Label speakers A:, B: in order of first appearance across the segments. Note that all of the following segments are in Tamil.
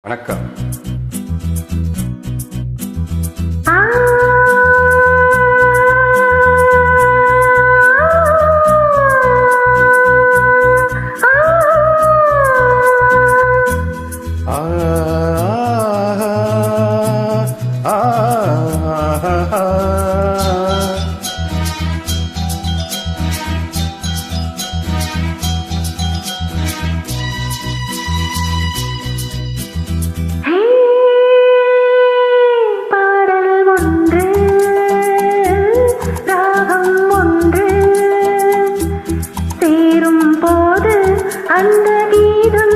A: வணக்கம்.
B: அந்த கீதம்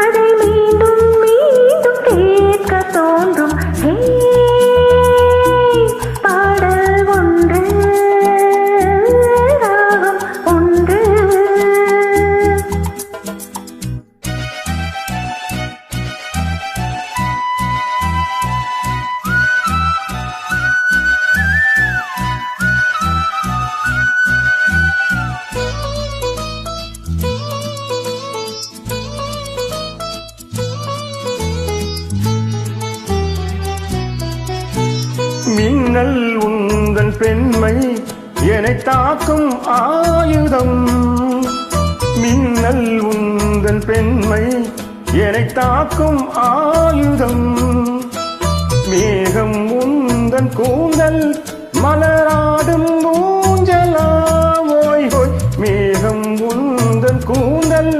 B: அதை மீண்டும் மீண்டும் கேட்க தோன்றும். பாடல் ஒன்று, ராகம் ஒன்று.
A: மின்னல் உந்தன் பெண்மை என்னை தாக்கும் ஆயுதம். மின்னல் உந்தன் பெண்மை என்னை தாக்கும் ஆயுதம். மேகம் உந்தன் கூந்தல் மலராடும் ஊஞ்சலாம். ஓய் ஹோய், மேகம் உந்தன் கூந்தல்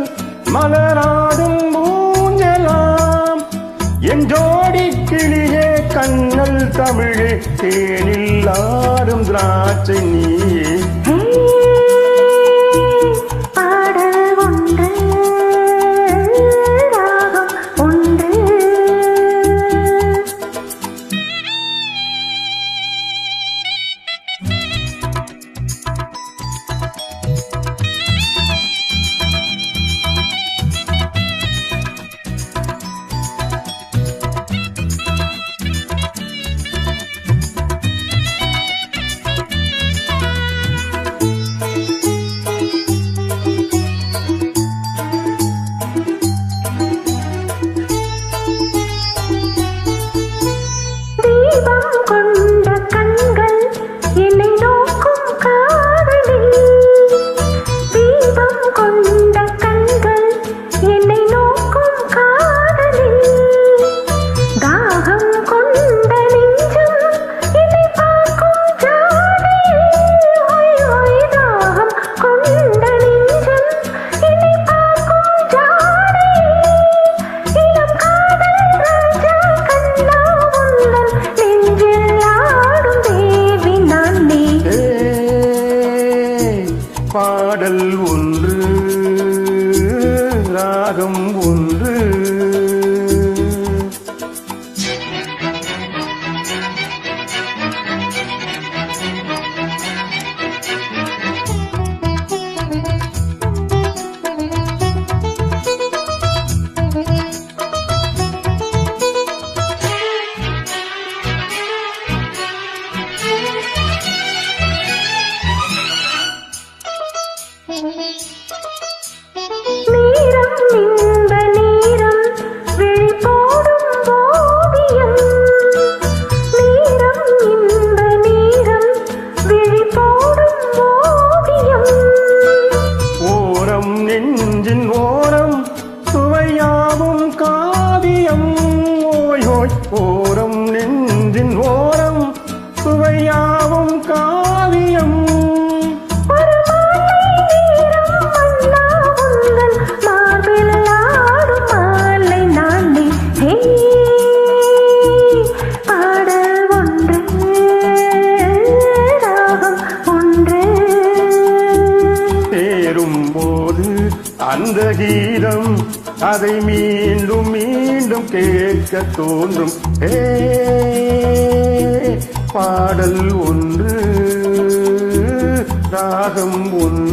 A: மலராடும் ஊஞ்சலாம். என் ஜோடி கிளியே கண்ணல் தமிழே, தேனில் ஆடும் திராட்சை நீயே.
B: பாடல் ஒன்று, ராகம் ஒன்று. தீபம் கொண்ட கண்கள் என்னை நோக்கும் காதலி. தீபம் கொண்ட கண்கள் என்னை நோக்கும் காதலி. தாகம் கொண்ட நெஞ்சம் என்னை பார்க்கும் ஜாடையே. ஓய் ஓய், தாகம் கொண்ட நெஞ்சம் என்னை பார்க்கும் ஜாடையே. இளம் காதல் ராஜா கண்ணா உந்தன் நெஞ்சில் ஆடும் தேவி நானே.
A: பாடல் ஒன்று, ராகம் ஒன்று.
B: நேரம் இன்ப நேரம் விழி போடும் ஓவியம். நேரம் இன்ப நேரம் விழி போடும் ஓவியம்.
A: ஓரம் நெஞ்சின் ஓரம் சுவையாவும் காவியம். ஓய் ஓய், ஓரம் நெஞ்சின் ஓரம் சுவையாவும் காவியம்.
B: ஒரு மாலை நேரம் மன்னா உந்தன் மார்பில் ஆடும் மாலை நானே. பாடல் ஒன்று, ராகம் ஒன்று.
A: சேரும் போது அந்த கீதம் அதை மீண்டும் மீண்டும் கேட்க தோன்றும். பாடல் ஒன்று, ராகம் ஒன்று.